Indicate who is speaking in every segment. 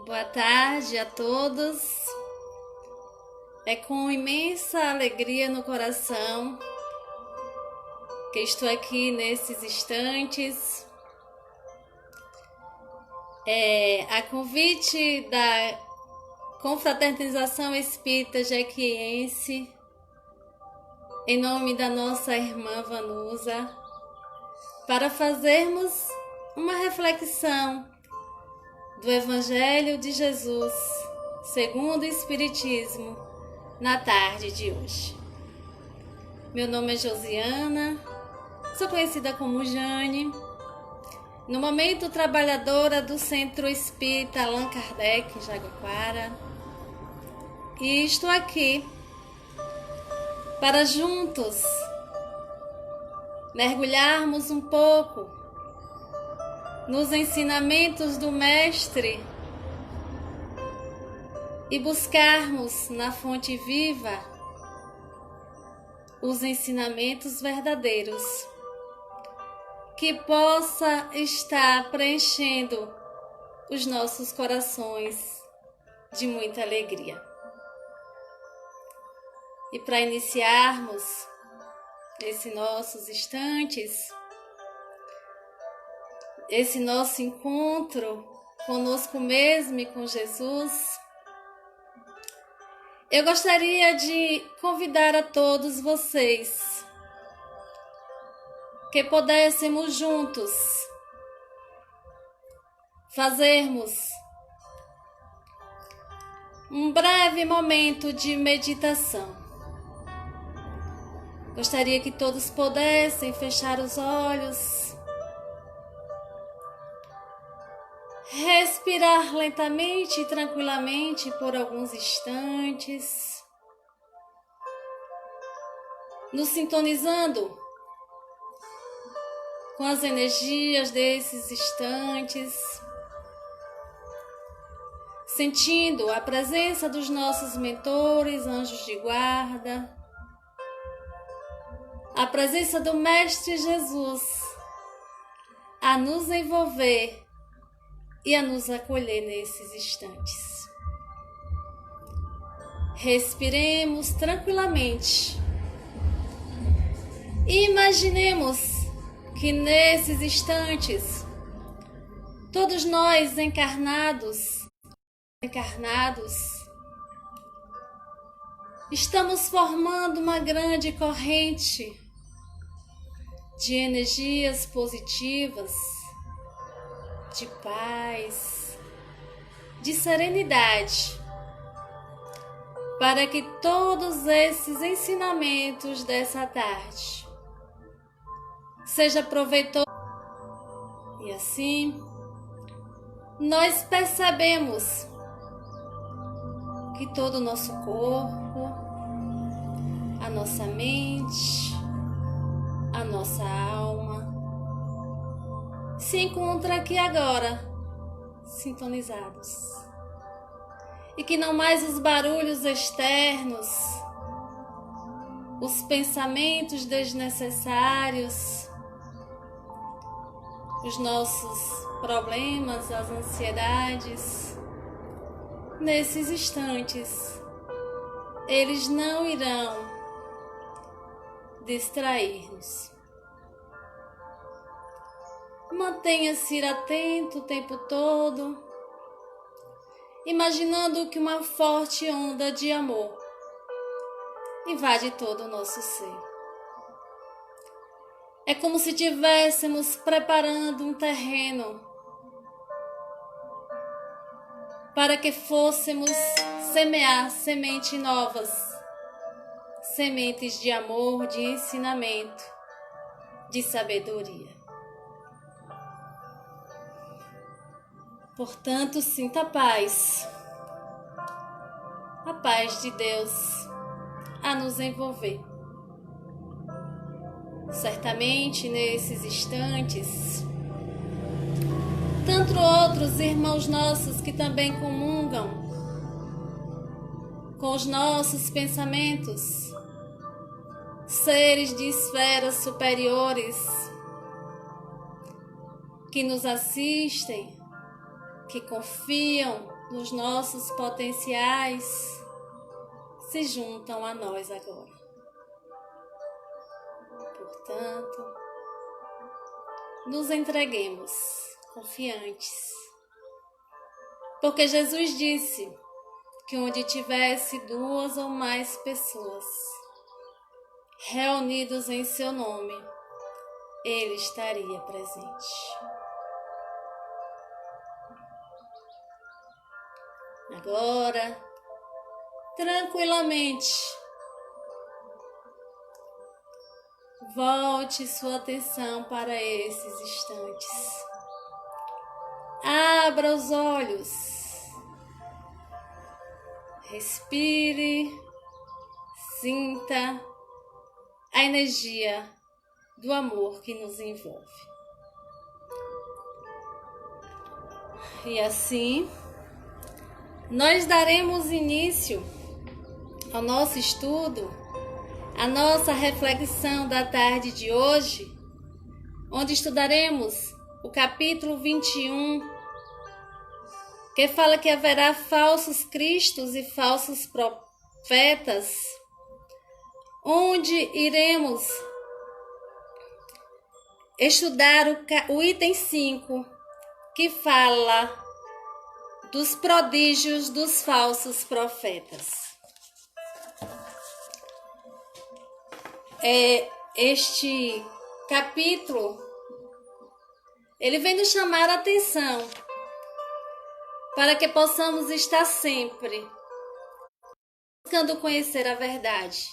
Speaker 1: Boa tarde a todos. É com imensa alegria no coração que estou aqui nesses instantes. A convite da Confraternização Espírita Jequiense, em nome da nossa irmã Vanusa, para fazermos uma reflexão do Evangelho de Jesus, segundo o Espiritismo, na tarde de hoje. Meu nome é Josiana, sou conhecida como Jane, no momento trabalhadora do Centro Espírita Allan Kardec, em Jaguaquara, e estou aqui para juntos mergulharmos um pouco nos ensinamentos do Mestre e buscarmos na fonte viva os ensinamentos verdadeiros que possa estar preenchendo os nossos corações de muita alegria. E para iniciarmos esses nossos instantes, esse nosso encontro conosco mesmo e com Jesus, eu gostaria de convidar a todos vocês que pudéssemos juntos fazermos um breve momento de meditação. Gostaria que todos pudessem fechar os olhos, respirar lentamente e tranquilamente por alguns instantes, nos sintonizando com as energias desses instantes, sentindo a presença dos nossos mentores, anjos de guarda, a presença do Mestre Jesus a nos envolver e a nos acolher nesses instantes. Respiremos tranquilamente e imaginemos que nesses instantes todos nós encarnados estamos formando uma grande corrente de energias positivas, de paz, de serenidade, para que todos esses ensinamentos dessa tarde seja proveitoso. E assim, nós percebemos que todo o nosso corpo, a nossa mente, a nossa alma se encontra aqui agora, sintonizados. E que não mais os barulhos externos, os pensamentos desnecessários, os nossos problemas, as ansiedades, nesses instantes, eles não irão distrair-nos. Mantenha-se atento o tempo todo, imaginando que uma forte onda de amor invade todo o nosso ser. É como se estivéssemos preparando um terreno para que fôssemos semear sementes novas, sementes de amor, de ensinamento, de sabedoria. Portanto, sinta a paz de Deus a nos envolver. Certamente, nesses instantes, tanto outros irmãos nossos que também comungam com os nossos pensamentos, seres de esferas superiores que nos assistem, que confiam nos nossos potenciais se juntam a nós agora. Portanto, nos entreguemos confiantes, porque Jesus disse que onde tivesse 2 ou mais pessoas reunidos em seu nome, Ele estaria presente. Agora, tranquilamente, volte sua atenção para esses instantes. Abra os olhos. Respire. Sinta a energia do amor que nos envolve. E assim, nós daremos início ao nosso estudo, a nossa reflexão da tarde de hoje, onde estudaremos o capítulo 21, que fala que haverá falsos cristos e falsos profetas, onde iremos estudar o item 5, que fala dos prodígios dos falsos profetas. Este capítulo, ele vem nos chamar a atenção para que possamos estar sempre buscando conhecer a verdade.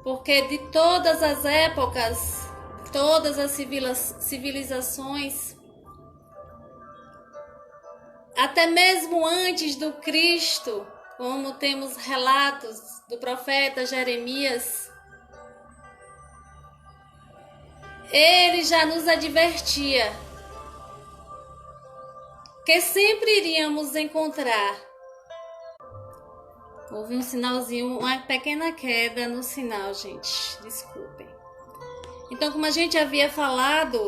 Speaker 1: Porque de todas as épocas, todas as civilizações, até mesmo antes do Cristo, como temos relatos do profeta Jeremias, ele já nos advertia que sempre iríamos encontrar. Houve um sinalzinho, uma pequena queda no sinal, gente, desculpem. Então, como a gente havia falado,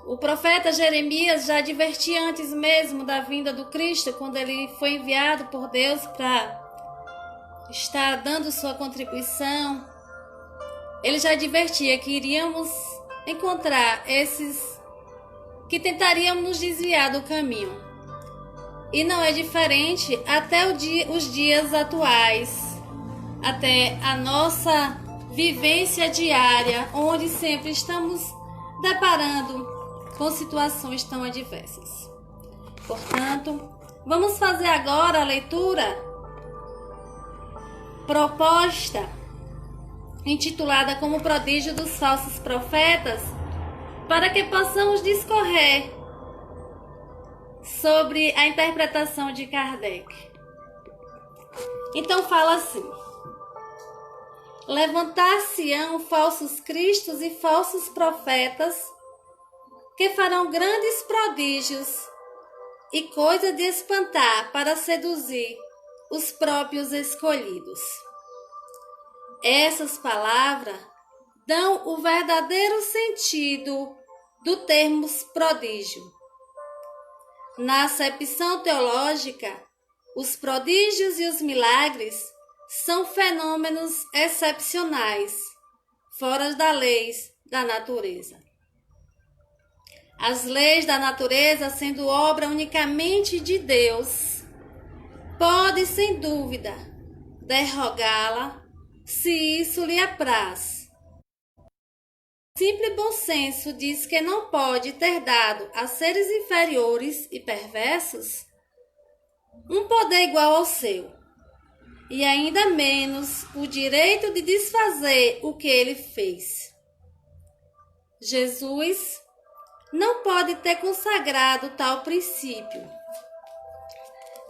Speaker 1: o profeta Jeremias já advertia antes mesmo da vinda do Cristo, quando ele foi enviado por Deus para estar dando sua contribuição. Ele já advertia que iríamos encontrar esses que tentariam nos desviar do caminho. E não é diferente até os dias atuais, até a nossa vivência diária, onde sempre estamos deparando com situações tão adversas. Portanto, vamos fazer agora a leitura proposta, intitulada como Prodígio dos Falsos Profetas, para que possamos discorrer sobre a interpretação de Kardec. Então fala assim: levantar-se-ão falsos cristos e falsos profetas, que farão grandes prodígios e coisa de espantar para seduzir os próprios escolhidos. Essas palavras dão o verdadeiro sentido do termo prodígio. Na acepção teológica, os prodígios e os milagres são fenômenos excepcionais, fora das leis da natureza. As leis da natureza, sendo obra unicamente de Deus, pode, sem dúvida, derrogá-la, se isso lhe apraz. Simples bom senso diz que não pode ter dado a seres inferiores e perversos um poder igual ao seu, e ainda menos o direito de desfazer o que ele fez. Jesus não pode ter consagrado tal princípio.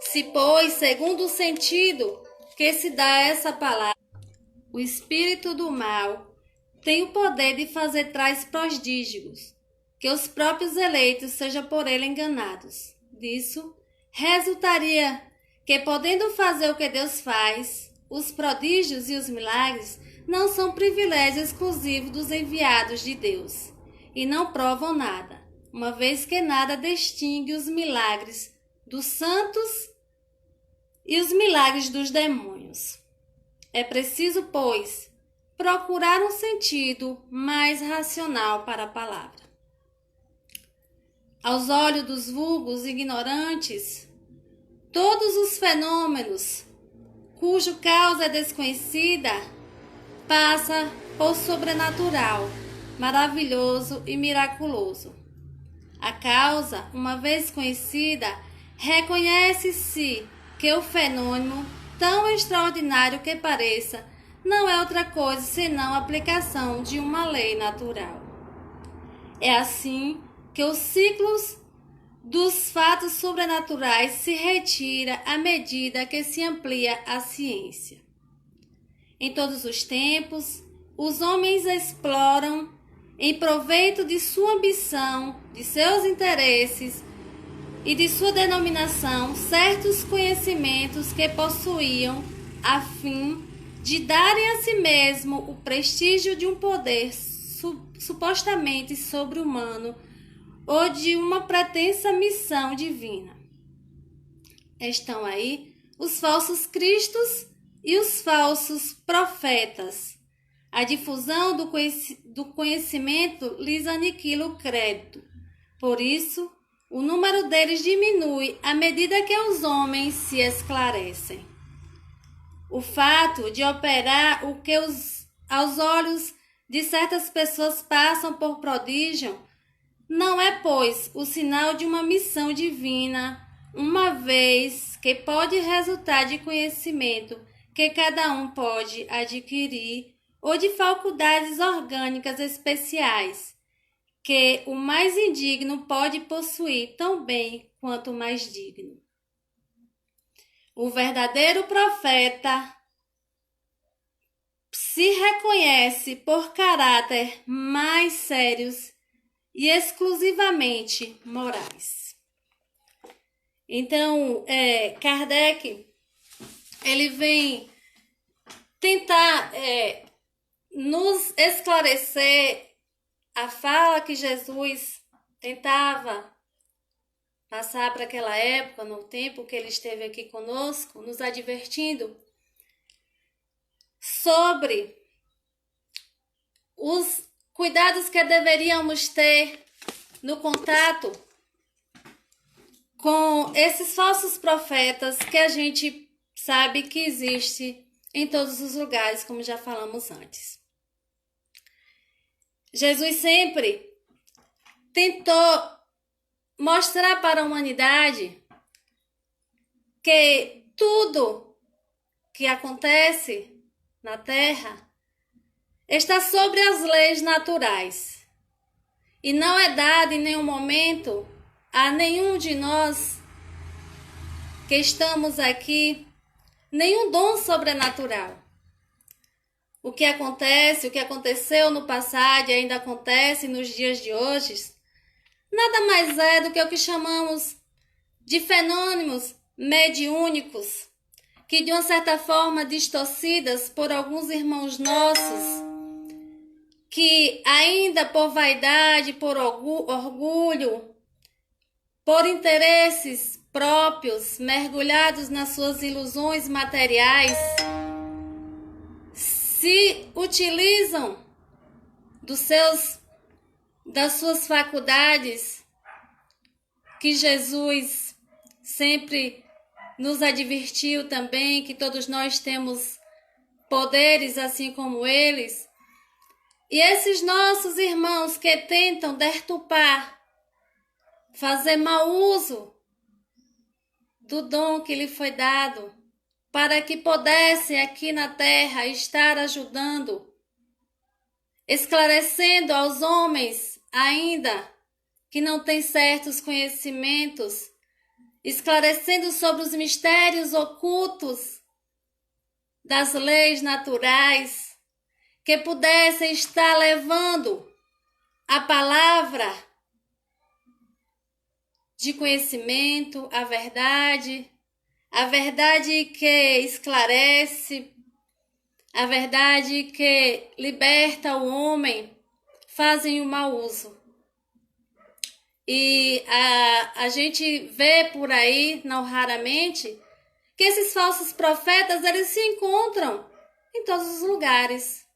Speaker 1: Se, pois, segundo o sentido que se dá a essa palavra, o espírito do mal tem o poder de fazer tais prodígios, que os próprios eleitos sejam por ele enganados. Disso, resultaria que, podendo fazer o que Deus faz, os prodígios e os milagres não são privilégio exclusivo dos enviados de Deus, e não provam nada, uma vez que nada distingue os milagres dos santos e os milagres dos demônios. É preciso, pois, procurar um sentido mais racional para a palavra. Aos olhos dos vulgos ignorantes, todos os fenômenos cuja causa é desconhecida passa por sobrenatural, maravilhoso e miraculoso. A causa, uma vez conhecida, reconhece-se que o fenômeno, tão extraordinário que pareça, não é outra coisa senão a aplicação de uma lei natural. É assim que os ciclos dos fatos sobrenaturais se retira à medida que se amplia a ciência. Em todos os tempos, os homens exploram, em proveito de sua ambição, de seus interesses e de sua denominação, certos conhecimentos que possuíam, a fim de darem a si mesmo o prestígio de um poder supostamente sobre-humano ou de uma pretensa missão divina. Estão aí os falsos cristos e os falsos profetas. A difusão do conhecimento lhes aniquila o crédito. Por isso, o número deles diminui à medida que os homens se esclarecem. O fato de operar o que aos olhos de certas pessoas passam por prodígio não é, pois, o sinal de uma missão divina, uma vez que pode resultar de conhecimento que cada um pode adquirir ou de faculdades orgânicas especiais, que o mais indigno pode possuir tão bem quanto o mais digno. O verdadeiro profeta se reconhece por caráter mais sérios e exclusivamente morais. Então, Kardec, ele vem tentar nos esclarecer a fala que Jesus tentava passar para aquela época, no tempo que ele esteve aqui conosco, nos advertindo sobre os cuidados que deveríamos ter no contato com esses falsos profetas que a gente sabe que existe em todos os lugares, como já falamos antes. Jesus sempre tentou mostrar para a humanidade que tudo que acontece na Terra está sobre as leis naturais e não é dado em nenhum momento a nenhum de nós que estamos aqui nenhum dom sobrenatural. O que acontece, o que aconteceu no passado e ainda acontece nos dias de hoje, nada mais é do que o que chamamos de fenômenos mediúnicos, que de uma certa forma distorcidas por alguns irmãos nossos, que ainda por vaidade, por orgulho, por interesses próprios, mergulhados nas suas ilusões materiais, se utilizam das suas faculdades, que Jesus sempre nos advertiu também, que todos nós temos poderes assim como eles. E esses nossos irmãos que tentam deturpar, fazer mau uso do dom que lhe foi dado, para que pudessem aqui na terra estar ajudando, esclarecendo aos homens ainda que não têm certos conhecimentos, esclarecendo sobre os mistérios ocultos das leis naturais, que pudessem estar levando a palavra de conhecimento, a verdade que esclarece, a verdade que liberta o homem, fazem o mau uso. E a gente vê por aí, não raramente, que esses falsos profetas, eles se encontram em todos os lugares.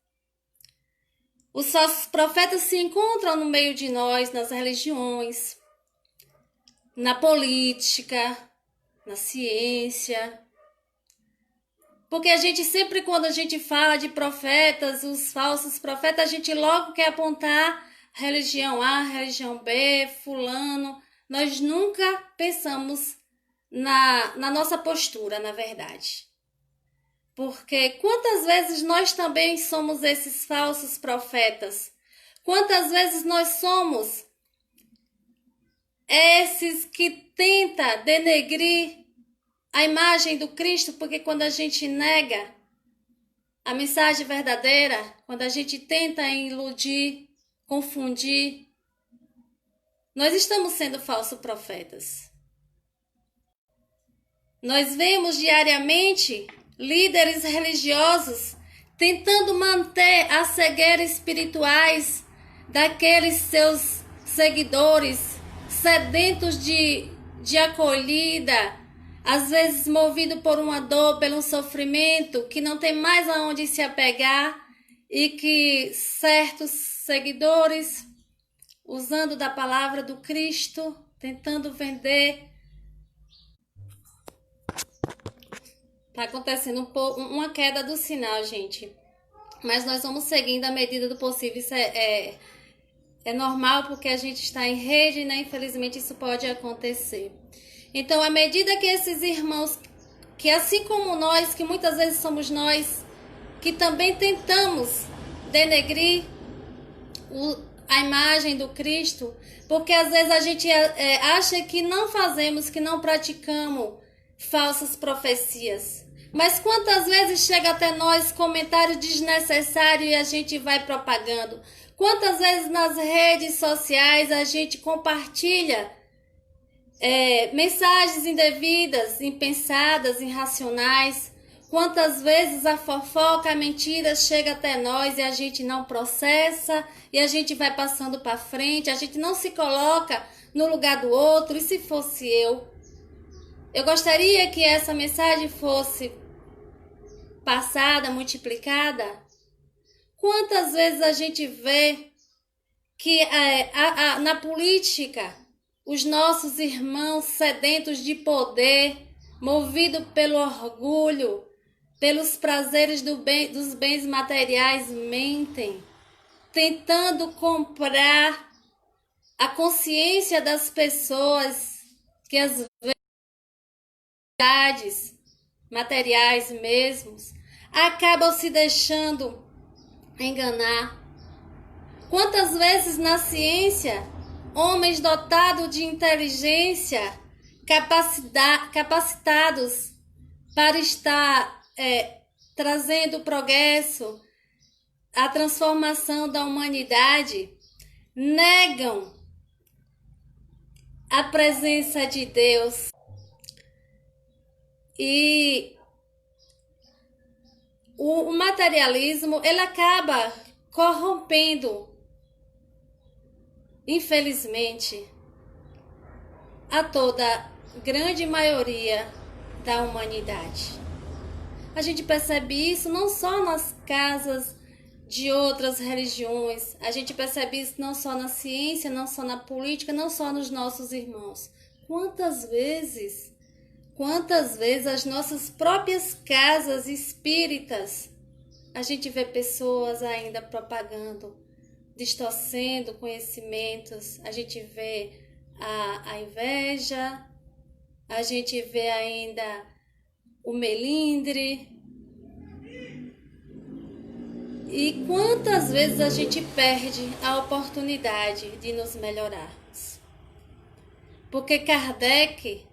Speaker 1: Os falsos profetas se encontram no meio de nós, nas religiões, na política, na ciência. Porque a gente sempre, quando a gente fala de profetas, os falsos profetas, a gente logo quer apontar religião A, religião B, fulano. Nós nunca pensamos na nossa postura, na verdade. Porque quantas vezes nós também somos esses falsos profetas? Quantas vezes nós somos esses que tentam denegrir a imagem do Cristo? Porque quando a gente nega a mensagem verdadeira, quando a gente tenta iludir, confundir, nós estamos sendo falsos profetas. Nós vemos diariamente líderes religiosos tentando manter a cegueira espirituais daqueles seus seguidores, sedentos de acolhida, às vezes movido por uma dor, pelo sofrimento, que não tem mais aonde se apegar, e que certos seguidores, usando da palavra do Cristo, tentando vender. Tá acontecendo uma queda do sinal, gente. Mas nós vamos seguindo à medida do possível. Isso é normal, porque a gente está em rede, né? Infelizmente isso pode acontecer. Então, à medida que esses irmãos, que assim como nós, que muitas vezes somos nós, que também tentamos denegrir a imagem do Cristo, porque às vezes a gente acha que não fazemos, que não praticamos falsas profecias. Mas quantas vezes chega até nós comentário desnecessário e a gente vai propagando? Quantas vezes nas redes sociais a gente compartilha mensagens indevidas, impensadas, irracionais? Quantas vezes a fofoca, a mentira chega até nós e a gente não processa e a gente vai passando para frente, a gente não se coloca no lugar do outro. E se fosse eu gostaria que essa mensagem fosse passada, multiplicada. Quantas vezes a gente vê que na política os nossos irmãos sedentos de poder, movidos pelo orgulho, pelos prazeres dos bens materiais, mentem, tentando comprar a consciência das pessoas, que às vezes materiais mesmos, acabam se deixando enganar. Quantas vezes na ciência, homens dotados de inteligência, capacitados para estar trazendo o progresso, a transformação da humanidade, negam a presença de Deus. E o materialismo, ele acaba corrompendo, infelizmente, a toda a grande maioria da humanidade. A gente percebe isso não só nas casas de outras religiões, a gente percebe isso não só na ciência, não só na política, não só nos nossos irmãos. Quantas vezes as nossas próprias casas espíritas, a gente vê pessoas ainda propagando, distorcendo conhecimentos, a gente vê a inveja, a gente vê ainda o melindre. E quantas vezes a gente perde a oportunidade de nos melhorarmos? Porque Kardec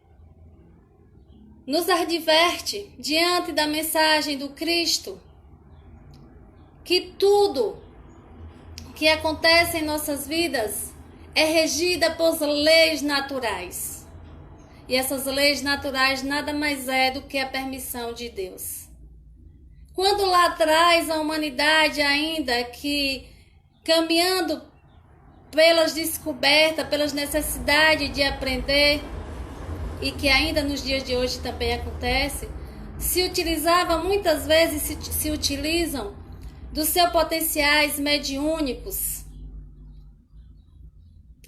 Speaker 1: nos adverte, diante da mensagem do Cristo, que tudo que acontece em nossas vidas é regida por leis naturais. E essas leis naturais nada mais é do que a permissão de Deus. Quando lá atrás a humanidade ainda que caminhando pelas descobertas, pelas necessidades de aprender, e que ainda nos dias de hoje também acontece, se utilizava muitas vezes, se utilizam dos seus potenciais mediúnicos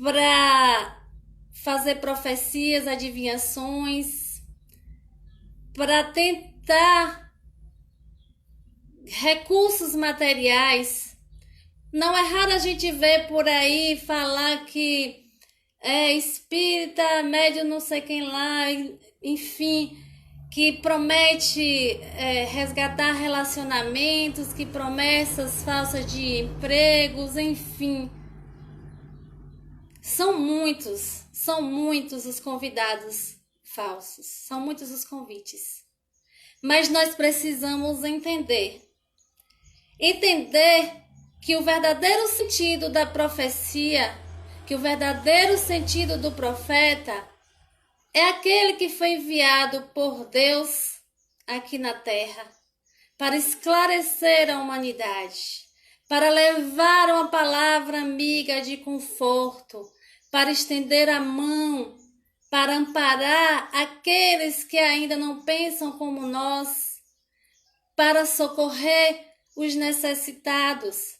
Speaker 1: para fazer profecias, adivinhações, para tentar recursos materiais. Não é raro a gente ver por aí falar que é espírita, médium não sei quem lá, enfim, que promete resgatar relacionamentos, que promessas falsas de empregos, enfim. São muitos os convidados falsos, são muitos os convites. Mas nós precisamos entender que o verdadeiro sentido da profecia, que o verdadeiro sentido do profeta é aquele que foi enviado por Deus aqui na terra para esclarecer a humanidade, para levar uma palavra amiga de conforto, para estender a mão, para amparar aqueles que ainda não pensam como nós, para socorrer os necessitados.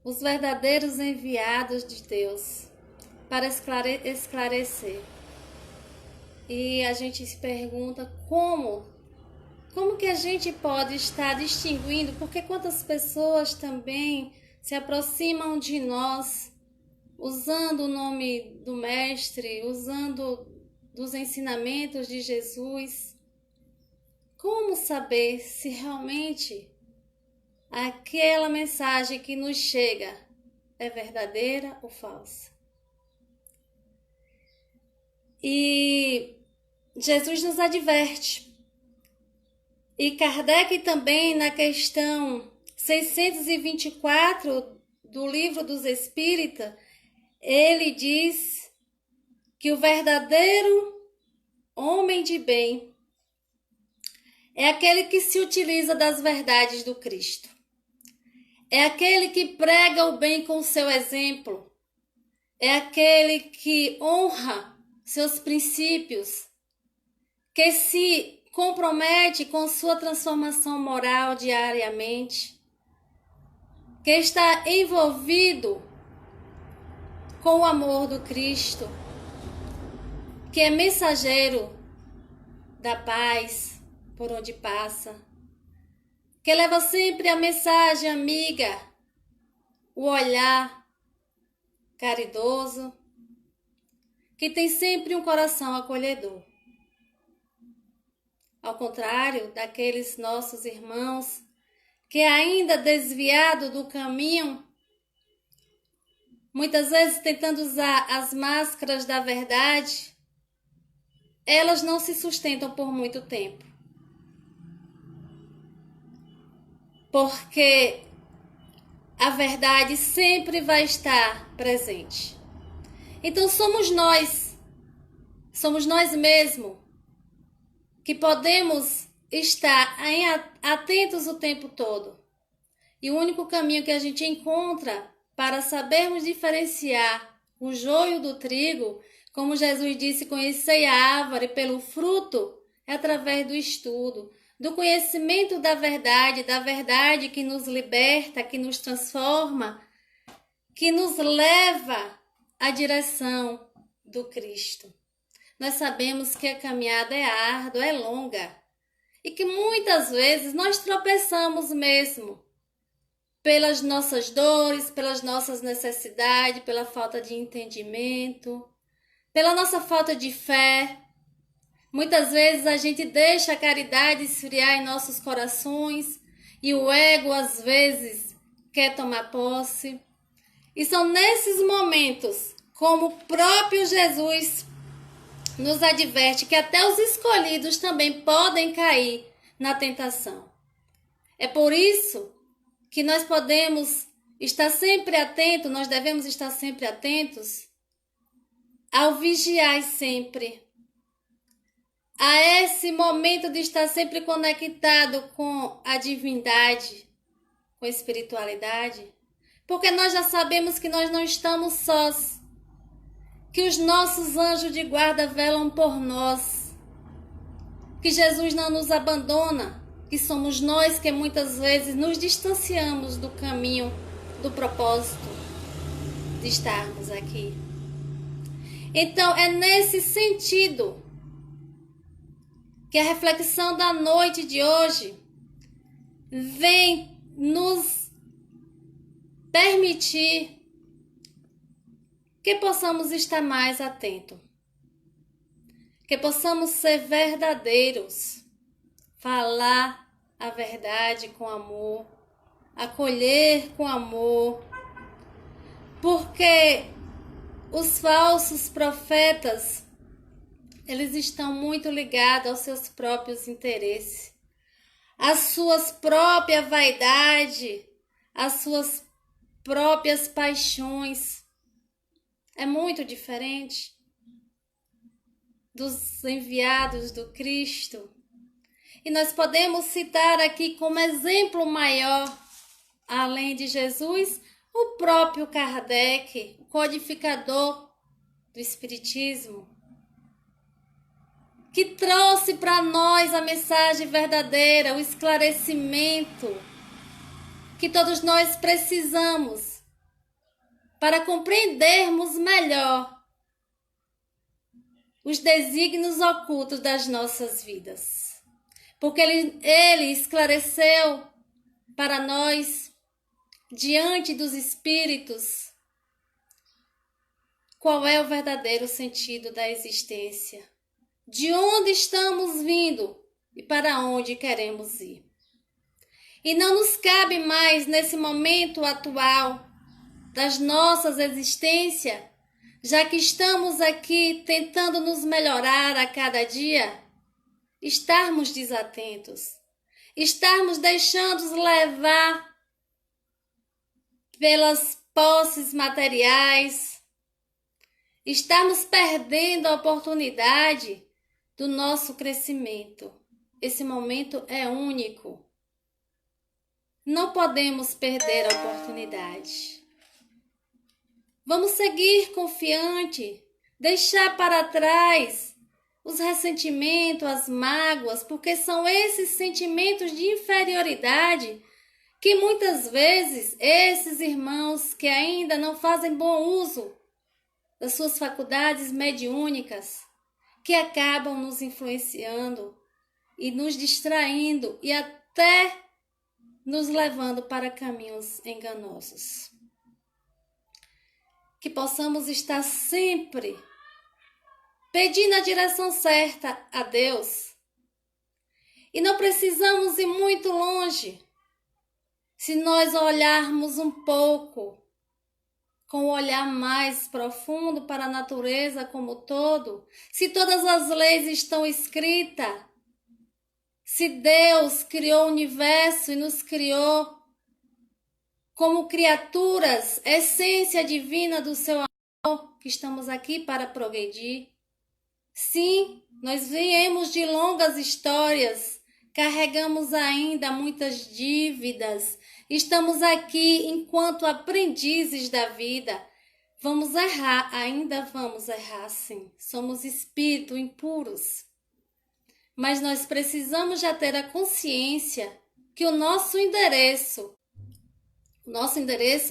Speaker 1: Os verdadeiros enviados de Deus para esclarecer. E a gente se pergunta como que a gente pode estar distinguindo, porque quantas pessoas também se aproximam de nós usando o nome do Mestre, usando dos ensinamentos de Jesus. Como saber se realmente aquela mensagem que nos chega é verdadeira ou falsa? E Jesus nos adverte. E Kardec também, na questão 624 do Livro dos Espíritas, ele diz que o verdadeiro homem de bem é aquele que se utiliza das verdades do Cristo. É aquele que prega o bem com seu exemplo. É aquele que honra seus princípios, que se compromete com sua transformação moral diariamente, que está envolvido com o amor do Cristo, que é mensageiro da paz por onde passa, que leva sempre a mensagem amiga, o olhar caridoso, que tem sempre um coração acolhedor. Ao contrário daqueles nossos irmãos que ainda desviado do caminho, muitas vezes tentando usar as máscaras da verdade, elas não se sustentam por muito tempo. Porque a verdade sempre vai estar presente. Então somos nós mesmos que podemos estar atentos o tempo todo. E o único caminho que a gente encontra para sabermos diferenciar o joio do trigo, como Jesus disse, conhecei a árvore pelo fruto, é através do estudo, do conhecimento da verdade que nos liberta, que nos transforma, que nos leva à direção do Cristo. Nós sabemos que a caminhada é árdua, é longa, e que muitas vezes nós tropeçamos mesmo pelas nossas dores, pelas nossas necessidades, pela falta de entendimento, pela nossa falta de fé. Muitas vezes a gente deixa a caridade esfriar em nossos corações e o ego às vezes quer tomar posse. E são nesses momentos, como o próprio Jesus nos adverte, que até os escolhidos também podem cair na tentação. É por isso que nós podemos estar sempre atentos, nós devemos estar sempre atentos ao vigiar sempre, a esse momento de estar sempre conectado com a divindade, com a espiritualidade, Porque nós já sabemos que nós não estamos sós, que os nossos anjos de guarda velam por nós, que Jesus não nos abandona, que somos nós que muitas vezes nos distanciamos do caminho, do propósito de estarmos aqui. Então, é nesse sentido que a reflexão da noite de hoje vem nos permitir que possamos estar mais atentos, que possamos ser verdadeiros, falar a verdade com amor, acolher com amor, porque os falsos profetas, eles estão muito ligados aos seus próprios interesses, às suas próprias vaidades, às suas próprias paixões. É muito diferente dos enviados do Cristo. E nós podemos citar aqui como exemplo maior, além de Jesus, o próprio Kardec, o codificador do Espiritismo, que trouxe para nós a mensagem verdadeira, o esclarecimento que todos nós precisamos para compreendermos melhor os desígnios ocultos das nossas vidas. Porque ele esclareceu para nós, diante dos espíritos, qual é o verdadeiro sentido da existência, de onde estamos vindo e para onde queremos ir. E não nos cabe mais, nesse momento atual das nossas existências, já que estamos aqui tentando nos melhorar a cada dia, estarmos desatentos, estarmos deixando levar pelas posses materiais, estarmos perdendo a oportunidade do nosso crescimento. Esse momento é único. Não podemos perder a oportunidade. Vamos seguir confiante, deixar para trás os ressentimentos, as mágoas, porque são esses sentimentos de inferioridade que muitas vezes esses irmãos que ainda não fazem bom uso das suas faculdades mediúnicas, que acabam nos influenciando e nos distraindo e até nos levando para caminhos enganosos. Que possamos estar sempre pedindo a direção certa a Deus. E não precisamos ir muito longe. Se nós olharmos um pouco, com um olhar mais profundo para a natureza como um todo, se todas as leis estão escritas, se Deus criou o universo e nos criou como criaturas, essência divina do seu amor, que estamos aqui para progredir. Sim, nós viemos de longas histórias, carregamos ainda muitas dívidas, estamos aqui enquanto aprendizes da vida. Vamos errar, ainda vamos errar sim, somos espíritos impuros. Mas nós precisamos já ter a consciência que o nosso endereço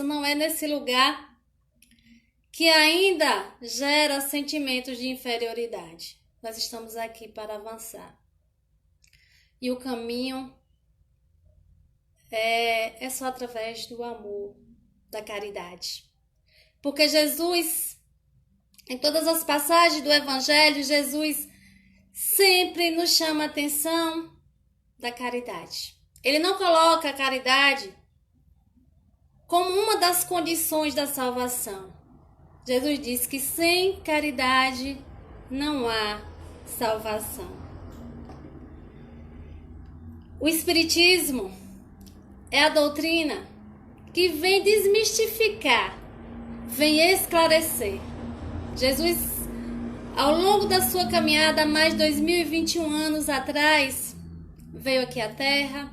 Speaker 1: não é nesse lugar que ainda gera sentimentos de inferioridade. Nós estamos aqui para avançar. E o caminho é só através do amor, da caridade. Porque Jesus, em todas as passagens do Evangelho, Jesus sempre nos chama a atenção da caridade. Ele não coloca a caridade como uma das condições da salvação. Jesus diz que sem caridade não há salvação. O Espiritismo é a doutrina que vem desmistificar, vem esclarecer. Jesus, ao longo da sua caminhada, há mais de 2021 anos atrás, veio aqui à Terra.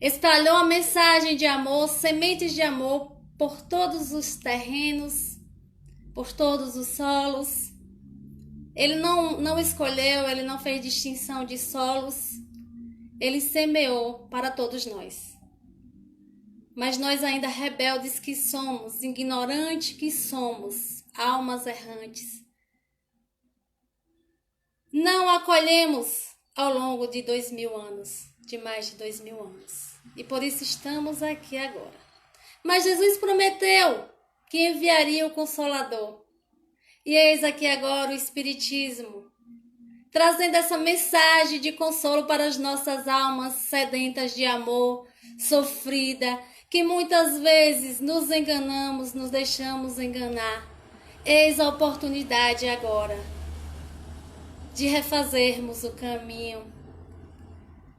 Speaker 1: espalhou a mensagem de amor, sementes de amor por todos os terrenos, por todos os solos. Ele não escolheu, ele não fez distinção de solos. Ele semeou para todos nós. Mas nós ainda rebeldes que somos, ignorantes que somos, almas errantes, não acolhemos ao longo de 2000 anos, de mais de 2000 anos. E por isso estamos aqui agora. Mas Jesus prometeu que enviaria o Consolador. E eis aqui agora o Espiritismo, trazendo essa mensagem de consolo para as nossas almas sedentas de amor, sofrida, que muitas vezes nos enganamos, nos deixamos enganar. Eis a oportunidade agora de refazermos o caminho,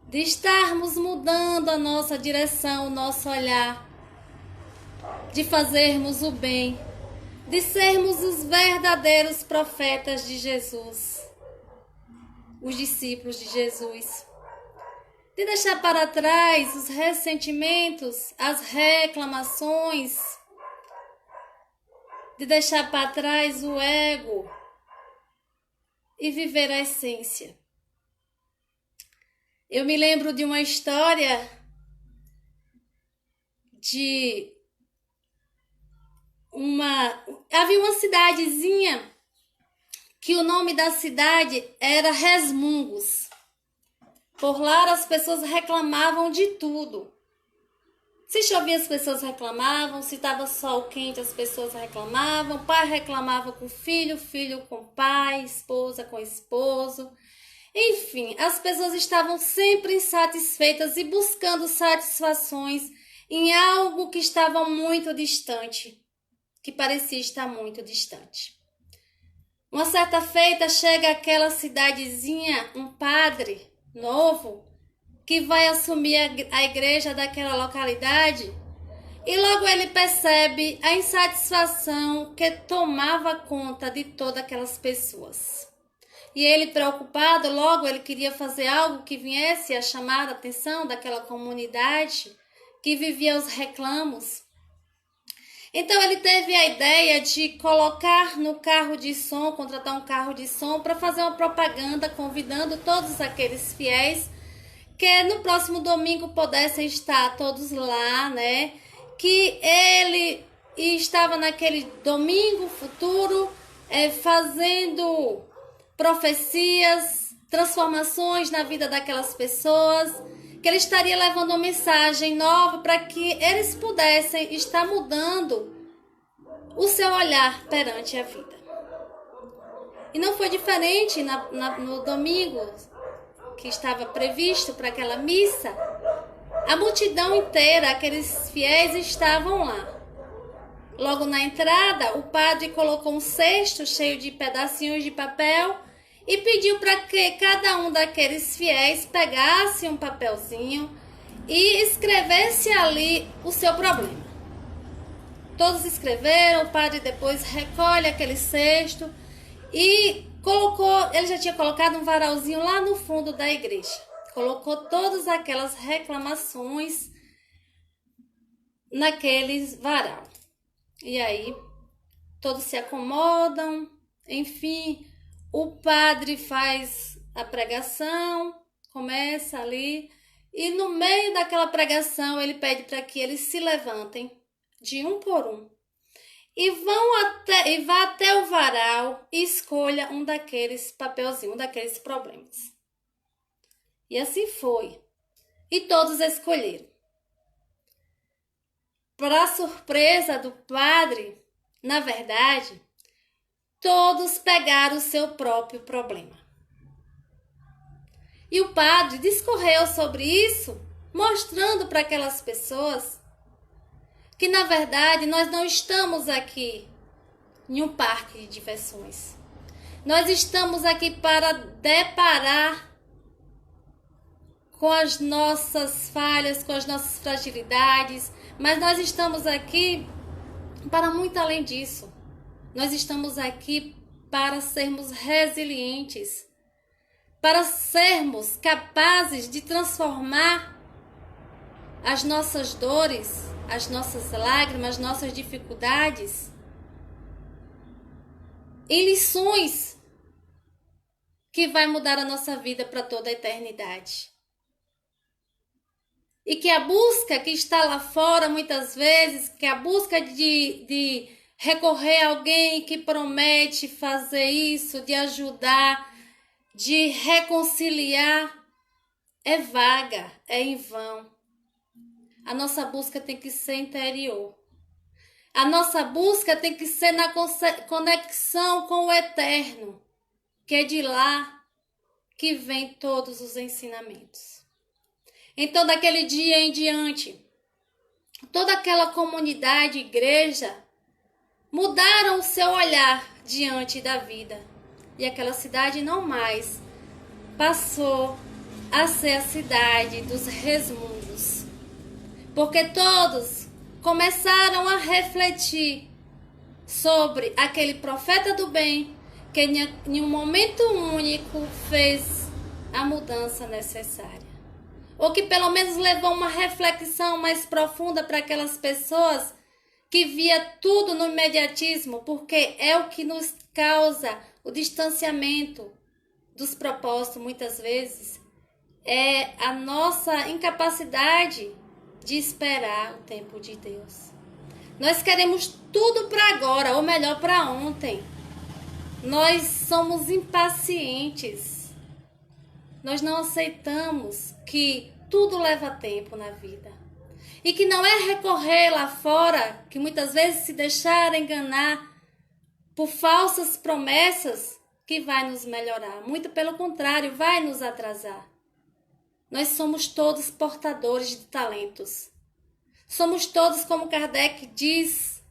Speaker 1: de estarmos mudando a nossa direção, o nosso olhar, de fazermos o bem, de sermos os verdadeiros profetas de Jesus, os discípulos de Jesus, de deixar para trás os ressentimentos, as reclamações, de deixar para trás o ego e viver a essência. Eu me lembro de uma história havia uma cidadezinha que o nome da cidade era Resmungos. Por lá as pessoas reclamavam de tudo. Se chovia, as pessoas reclamavam. Se estava sol quente, as pessoas reclamavam. O pai reclamava com o filho com o pai, esposa com o esposo. Enfim, as pessoas estavam sempre insatisfeitas e buscando satisfações em algo que estava muito distante, que parecia estar muito distante. Uma certa feita chega àquela cidadezinha um padre novo que vai assumir a igreja daquela localidade, e logo ele percebe a insatisfação que tomava conta de todas aquelas pessoas. E ele, preocupado, logo ele queria fazer algo que viesse a chamar a atenção daquela comunidade que vivia os reclamos. Então ele teve a ideia de colocar no carro de som, contratar um carro de som para fazer uma propaganda convidando todos aqueles fiéis que no próximo domingo pudessem estar todos lá, né? Que ele estava naquele domingo futuro fazendo profecias, transformações na vida daquelas pessoas, que ele estaria levando uma mensagem nova para que eles pudessem estar mudando o seu olhar perante a vida. E não foi diferente no domingo que estava previsto para aquela missa. A multidão inteira, aqueles fiéis, estavam lá. Logo na entrada, o padre colocou um cesto cheio de pedacinhos de papel e pediu para que cada um daqueles fiéis pegasse um papelzinho e escrevesse ali o seu problema. Todos escreveram, o padre depois recolhe aquele cesto e ele já tinha colocado um varalzinho lá no fundo da igreja. Colocou todas aquelas reclamações naqueles varal. E aí, todos se acomodam, enfim, o padre faz a pregação, começa ali, e no meio daquela pregação ele pede para que eles se levantem de um por um e vá até o varal e escolha um daqueles papelzinhos, um daqueles problemas. E assim foi. E todos escolheram. Para surpresa do padre, na verdade, todos pegaram o seu próprio problema. E o padre discorreu sobre isso, mostrando para aquelas pessoas que, na verdade, nós não estamos aqui em um parque de diversões. Nós estamos aqui para deparar com as nossas falhas, com as nossas fragilidades, mas nós estamos aqui para muito além disso. Nós estamos aqui para sermos resilientes, para sermos capazes de transformar as nossas dores, as nossas lágrimas, as nossas dificuldades em lições que vai mudar a nossa vida para toda a eternidade. E que a busca que está lá fora, muitas vezes, que a busca de recorrer a alguém que promete fazer isso, de ajudar, de reconciliar, é vaga, é em vão. A nossa busca tem que ser interior. A nossa busca tem que ser na conexão com o eterno, que é de lá que vem todos os ensinamentos. Então, daquele dia em diante, toda aquela comunidade, igreja, mudaram o seu olhar diante da vida. E aquela cidade não mais passou a ser a cidade dos resmundos. Porque todos começaram a refletir sobre aquele profeta do bem que em um momento único fez a mudança necessária. Ou que pelo menos levou uma reflexão mais profunda para aquelas pessoas que via tudo no imediatismo, porque é o que nos causa o distanciamento dos propósitos muitas vezes, é a nossa incapacidade de esperar o tempo de Deus. Nós queremos tudo para agora, ou melhor, para ontem. Nós somos impacientes. Nós não aceitamos que tudo leva tempo na vida. E que não é recorrer lá fora, que muitas vezes se deixar enganar por falsas promessas, que vai nos melhorar. Muito pelo contrário, vai nos atrasar. Nós somos todos portadores de talentos. Somos todos, como Kardec diz,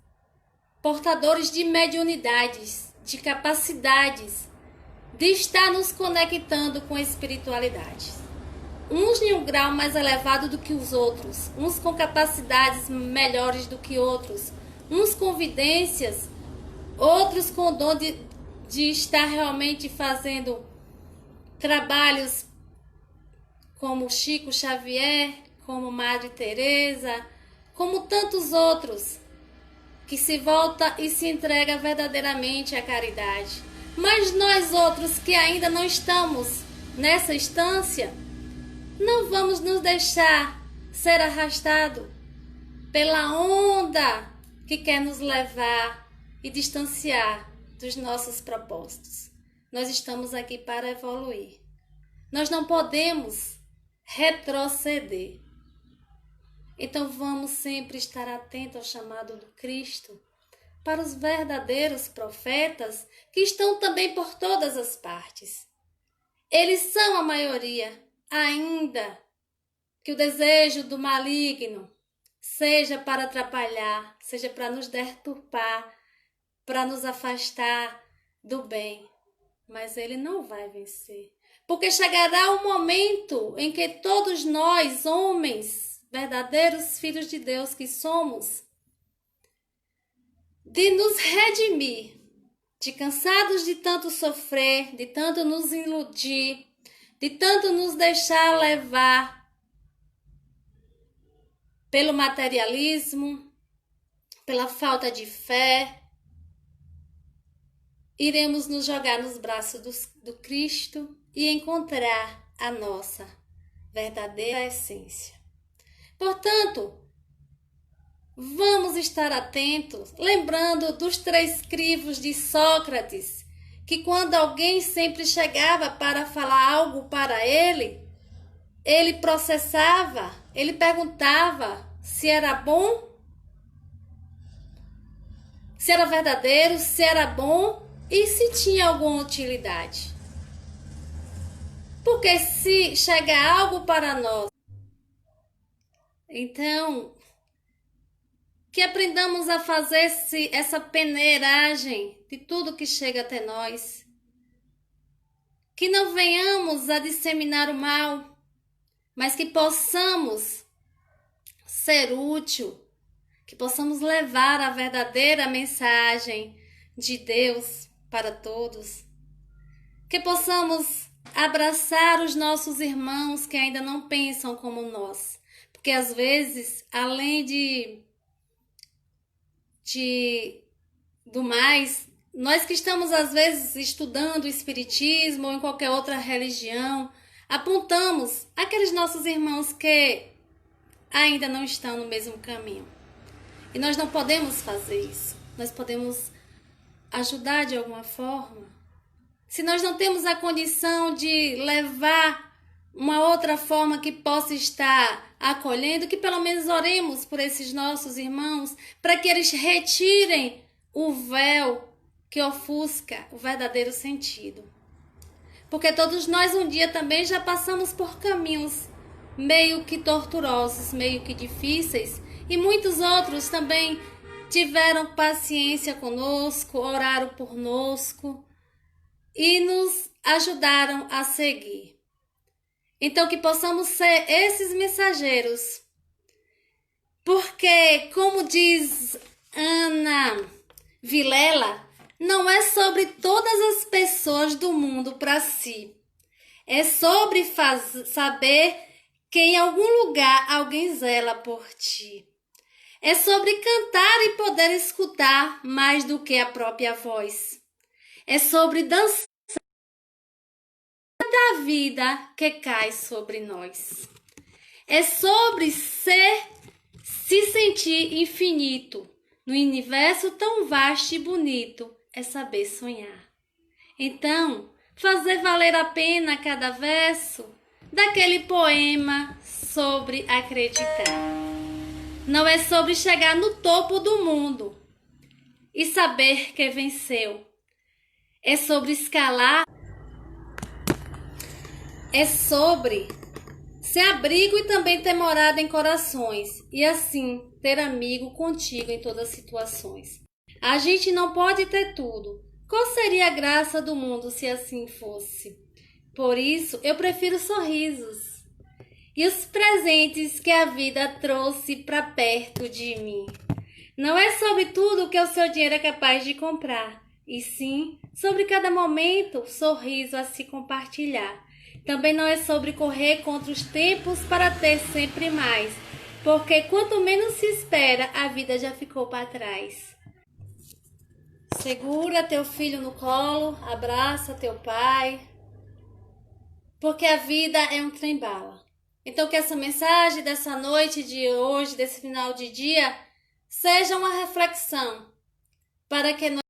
Speaker 1: portadores de mediunidades, de capacidades, de estar nos conectando com a espiritualidade. Uns em um grau mais elevado do que os outros, uns com capacidades melhores do que outros, uns com vidências, outros com o dom de estar realmente fazendo trabalhos como Chico Xavier, como Madre Teresa, como tantos outros, que se volta e se entrega verdadeiramente à caridade. Mas nós outros que ainda não estamos nessa instância, não vamos nos deixar ser arrastado pela onda que quer nos levar e distanciar dos nossos propósitos. Nós estamos aqui para evoluir. Nós não podemos retroceder. Então vamos sempre estar atentos ao chamado do Cristo, para os verdadeiros profetas que estão também por todas as partes. Eles são a maioria, ainda que o desejo do maligno seja para atrapalhar, seja para nos deturpar, para nos afastar do bem. Mas ele não vai vencer. Porque chegará o momento em que todos nós, homens, verdadeiros filhos de Deus que somos, de nos redimir, de cansados de tanto sofrer, de tanto nos iludir, de tanto nos deixar levar pelo materialismo, pela falta de fé, iremos nos jogar nos braços do Cristo e encontrar a nossa verdadeira essência. Portanto, vamos estar atentos, lembrando dos 3 crivos de Sócrates, que quando alguém sempre chegava para falar algo para ele processava, ele perguntava se era bom, se era verdadeiro, se era bom e se tinha alguma utilidade. Porque se chega algo para nós, então, que aprendamos a fazer essa peneiragem de tudo que chega até nós. Que não venhamos a disseminar o mal, mas que possamos ser útil, que possamos levar a verdadeira mensagem de Deus para todos. Que possamos abraçar os nossos irmãos que ainda não pensam como nós. Porque às vezes, além do mais, nós que estamos às vezes estudando o espiritismo ou em qualquer outra religião, apontamos aqueles nossos irmãos que ainda não estão no mesmo caminho. E nós não podemos fazer isso. Nós podemos ajudar de alguma forma. Se nós não temos a condição de levar uma outra forma que possa estar acolhendo, que pelo menos oremos por esses nossos irmãos, para que eles retirem o véu que ofusca o verdadeiro sentido. Porque todos nós um dia também já passamos por caminhos meio que tortuosos, meio que difíceis, e muitos outros também tiveram paciência conosco, oraram por nosco e nos ajudaram a seguir. Então que possamos ser esses mensageiros, porque, como diz Ana Vilela, não é sobre todas as pessoas do mundo para si. É sobre saber que em algum lugar alguém zela por ti. É sobre cantar e poder escutar mais do que a própria voz. É sobre dançar da vida que cai sobre nós. É sobre se sentir infinito. No universo tão vasto e bonito, é saber sonhar. Então, fazer valer a pena cada verso daquele poema sobre acreditar. Não é sobre chegar no topo do mundo e saber que venceu. É sobre escalar. É sobre ser abrigo e também ter morada em corações. E assim, ter amigo contigo em todas as situações. A gente não pode ter tudo. Qual seria a graça do mundo se assim fosse? Por isso, eu prefiro sorrisos e os presentes que a vida trouxe para perto de mim. Não é sobre tudo que o seu dinheiro é capaz de comprar, e sim sobre cada momento, sorriso a se compartilhar. Também não é sobre correr contra os tempos para ter sempre mais, porque quanto menos se espera, a vida já ficou para trás. Segura teu filho no colo, abraça teu pai, porque a vida é um trem-bala. Então que essa mensagem dessa noite de hoje, desse final de dia, seja uma reflexão para que nós